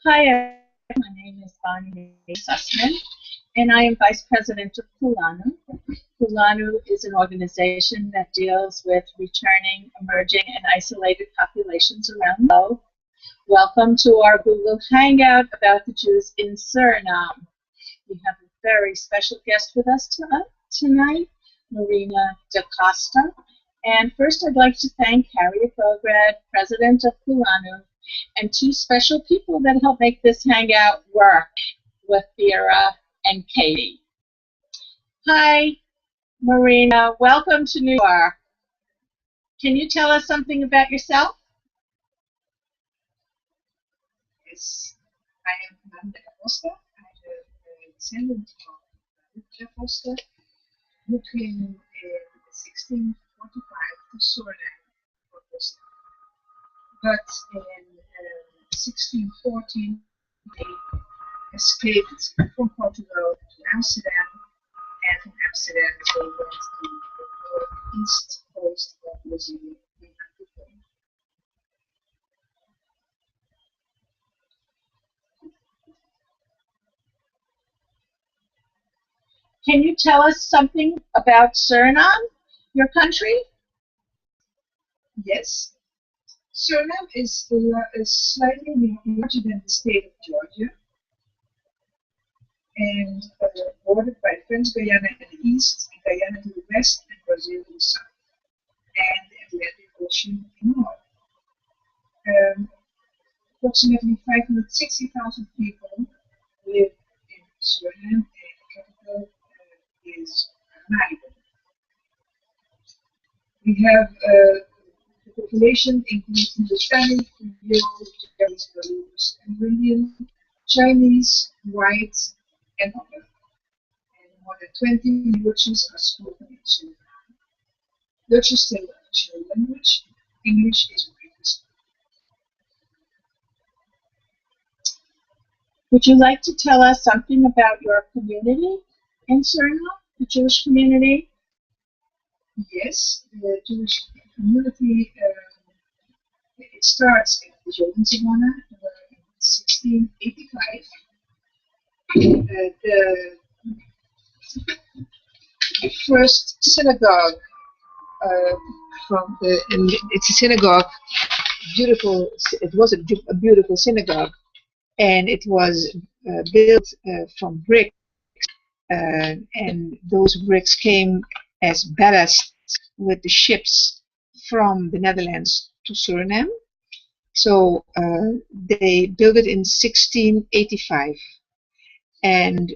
Hi, everyone. My name is Boni Sussman, and I am Vice President of Kulanu. Kulanu is an organization that deals with returning, emerging, and isolated populations around the globe. Welcome to our Google Hangout about the Jews in Suriname. We have a very special guest with us tonight, Marina Costa. And first, I'd like to thank Harriet Bograd, President of Kulanu, and two special people that help make this hangout work with Vera and Katie. Hi, Marina. Welcome to New York. Can you tell us something about yourself? Yes, I am Marina Costa. I'm a descendant of Costa, who came in 1645 to Suriname for Costa. But in 1614, they escaped from Portugal to Amsterdam, and from Amsterdam they went to the northeast coast of Brazil. Can you tell us something about Suriname, your country? Yes, Suriname is slightly larger than the state of Georgia, and bordered by French Guiana in the east, Guyana to the west, and Brazil to the south, and the Atlantic Ocean in the north. Um, Approximately 560,000 people live in Suriname, and the capital is Marina. We have the population includes Hindustani, Creole, Japanese, Belarus, and Indian, Chinese, white, and other. And more than 20 languages are spoken in Suriname. Dutch is still the official language. English is widely spoken. Would you like to tell us something about your community in Suriname, the Jewish community? Yes, the Jewish community, it starts in the Jodensingwana in 1685. The first synagogue it's a synagogue, beautiful. It was a beautiful synagogue, and it was built from brick, and those bricks came as ballast with the ships from the Netherlands to Suriname. So they built it in 1685, and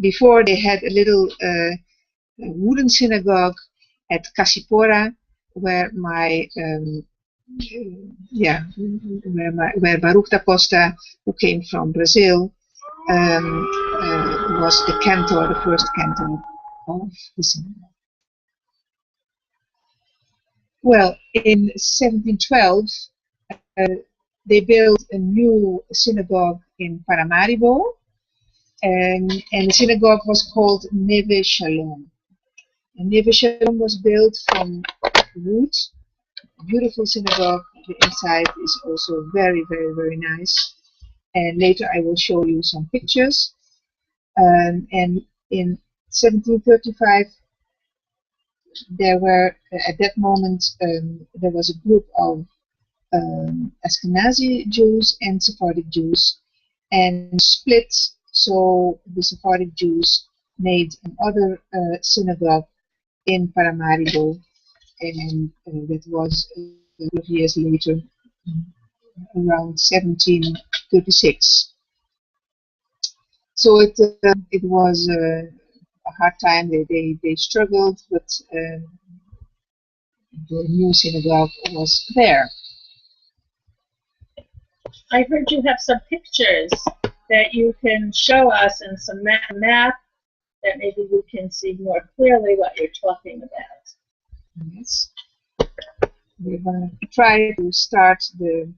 before they had a little wooden synagogue at Casipora, where my where Baruch da Costa, who came from Brazil, was the cantor, the first cantor of the synagogue. Well, in 1712, they built a new synagogue in Paramaribo, and the synagogue was called Neve Shalom. And Neve Shalom was built from wood. Beautiful synagogue. The inside is also very, very, very nice. And later I will show you some pictures. And in 1735, there were, at that moment, there was a group of Ashkenazi Jews and Sephardic Jews, and split. So the Sephardic Jews made another synagogue in Paramaribo, and that was a couple of years later, around 1736. So it was a hard time. They struggled, but the new synagogue was there. I heard you have some pictures that you can show us and some map that maybe we can see more clearly what you're talking about. Yes. We're going to try to start the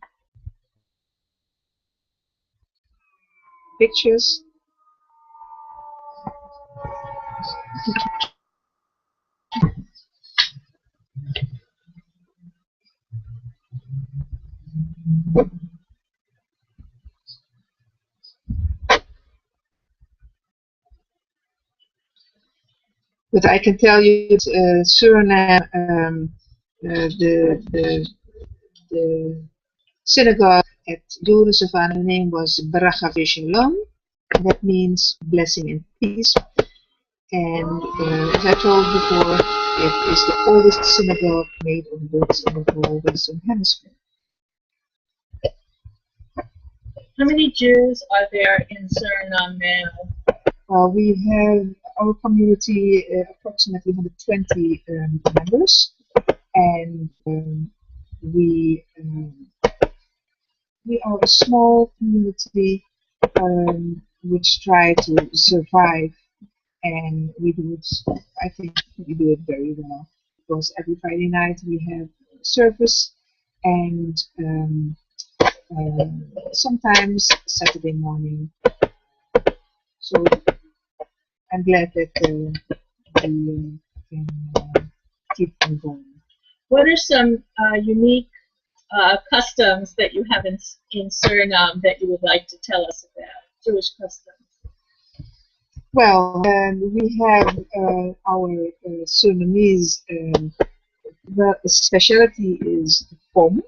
pictures. but I can tell you Suriname, the synagogue at Joden the name was Bracha Shalom. That means blessing and peace. And as I told before, it is the oldest synagogue made of bricks in the whole Western Hemisphere. How many Jews are there in Suriname now? We have our community approximately 120 members, and we are a small community which try to survive, and we do it. I think we do it very well because every Friday night we have service, and sometimes Saturday morning. So I'm glad that we can keep on going. What are some unique customs that you have in Suriname that you would like to tell us about? Jewish customs. Well, we have our Surinamese. The specialty is the pom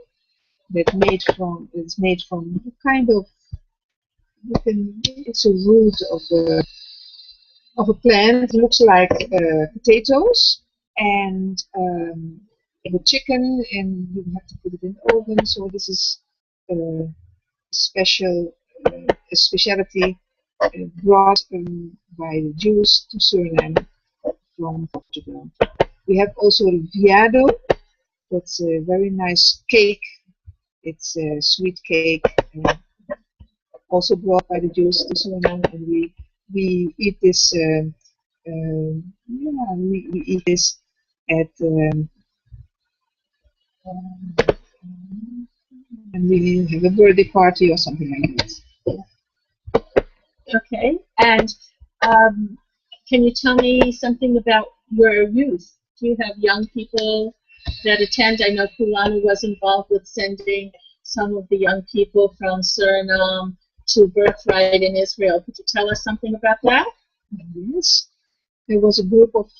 that made from a kind of it's a root of a plant. It looks like potatoes, and the chicken, and you have to put it in the oven. So this is a special a specialty brought by the Jews to Suriname from Portugal. We have also the viado. That's a very nice cake. It's a sweet cake, also brought by the Jews to Suriname, and we eat this. We eat this at and we have a birthday party or something like that. Okay, and can you tell me something about your youth? Do you have young people that attend? I know Kulanu was involved with sending some of the young people from Suriname to Birthright in Israel. Could you tell us something about that? Yes. There was a group of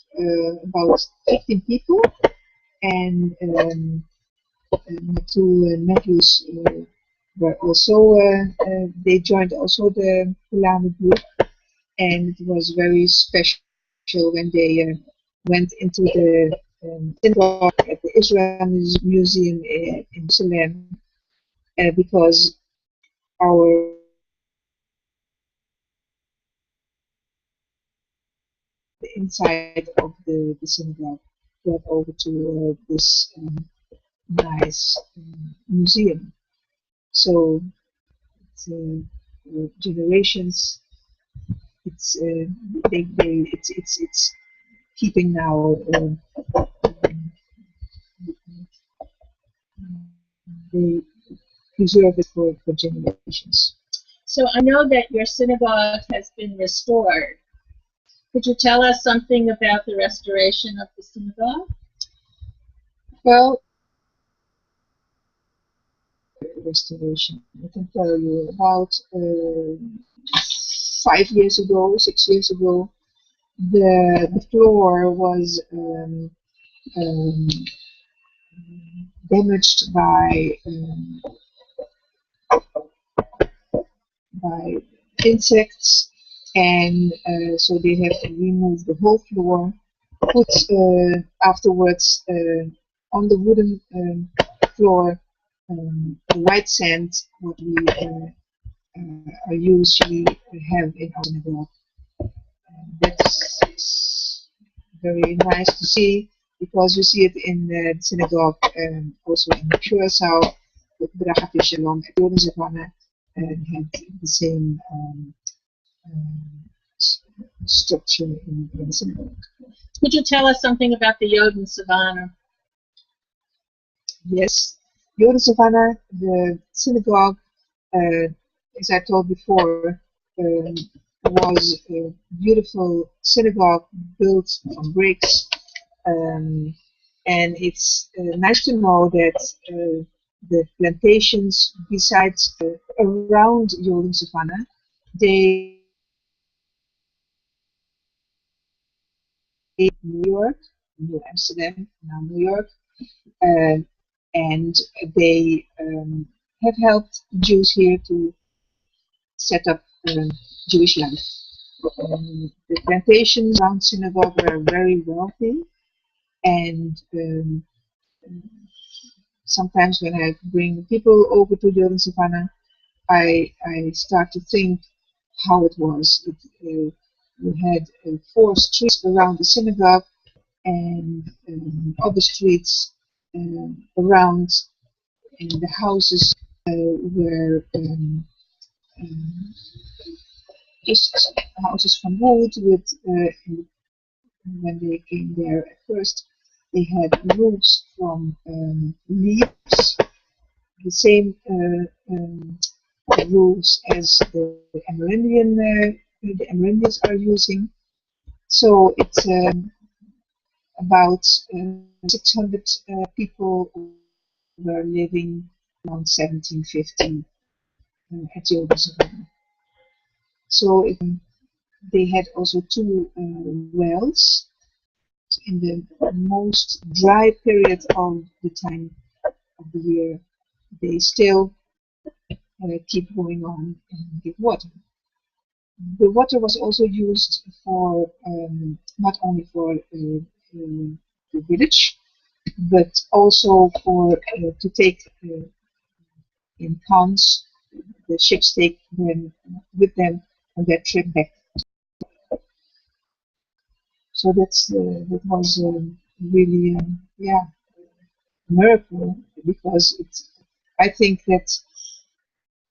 about 15 people, and my two nephews were also, they joined also the Kulanu group, and it was very special when they went into the synagogue at the Israel Museum in Jerusalem, because our the inside of the synagogue brought over to this nice museum. So it's, generations. It's it's keeping now. They preserve it for generations. So I know that your synagogue has been restored. Could you tell us something about the restoration of the synagogue? Well, restoration. I can tell you about 5 years ago, 6 years ago, the floor was damaged by insects, and so they have to remove the whole floor, put afterwards on the wooden floor the white sand, what we usually have in our synagogue. That's very nice to see, because you see it in the synagogue, also in Curaçao with Bracha Shalom at Joden and had the same structure in the synagogue. Could you tell us something about the Joden Savannah? Yes, Joden Savannah, the synagogue, as I told before, was a beautiful synagogue built from bricks, and it's nice to know that the plantations besides around Joden Savannah, they New York, New Amsterdam, now New York, um, and they have helped Jews here to set up Jewish life. The plantations around synagogue were very wealthy, and sometimes when I bring people over to Jordan Savannah, I start to think how it was. We had 4 streets around the synagogue and other streets around, and the houses were um, just houses from wood with when they came there at first they had roofs from leaves, the same roofs as the Amerindians are using. So it's about 600 people were living around 1750 at Jerusalem. So they had also 2 wells in the most dry period of the time of the year. They still keep going on and give water. The water was also used for not only for the village, but also for to take in tons. The ships take them with them on their trip back. So that was really yeah, miracle, because it's. I think that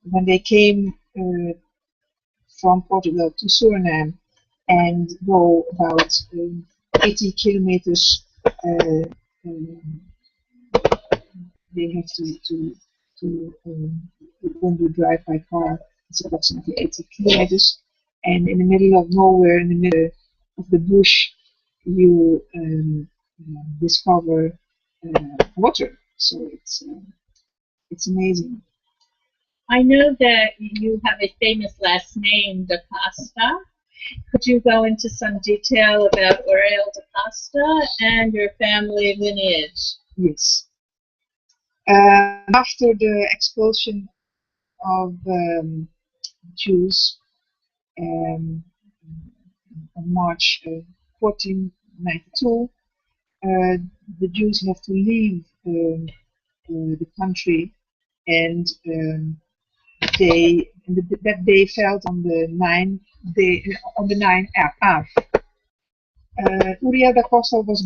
when they came from Portugal to Suriname and go about 80 kilometers, um, they have to when you drive by car, it's approximately 80 kilometers, and in the middle of nowhere, in the middle of the bush, you discover water. So it's amazing. I know that you have a famous last name, da Costa. Could you go into some detail about Uriel da Costa and your family lineage? Yes. After the expulsion of Jews um, on March 1492, the Jews have to leave the country, and that day fell on the 9 Av. Uriel da Costa was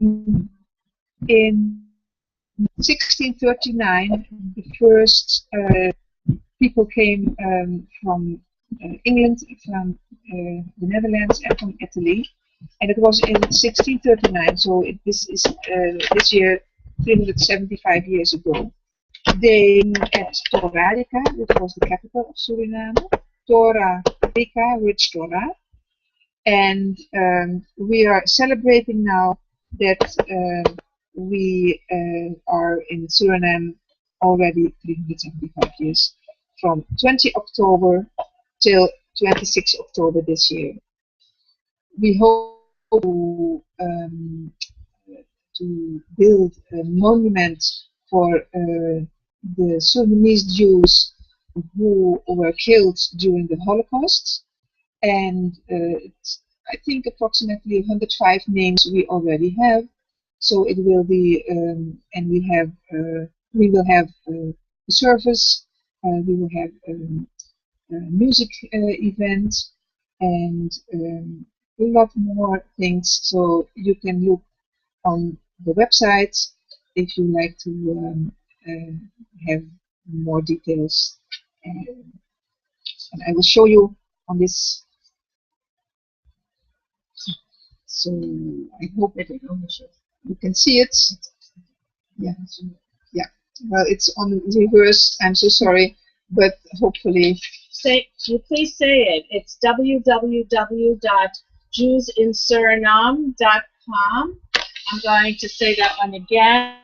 In 1639, the first people came from England, from the Netherlands, and from Italy, and it was in 1639. So this is this year 375 years ago. They at Torarica, which was the capital of Suriname, Torarica, rich Torah, and we are celebrating now that we are in Suriname already 375 years, from 20 October till 26 October this year. We hope to build a monument for the Sudanese Jews who were killed during the Holocaust, and I think approximately 105 names we already have. So it will be, and we will have a service. We will have a music event and a lot more things. So you can look on the website if you like to have more details. And I will show you on this. So I hope that you can see it. Yeah, yeah. Well, it's on reverse. I'm so sorry, but hopefully. Please say it. It's www.jewsinsuriname.com. I'm going to say that one again.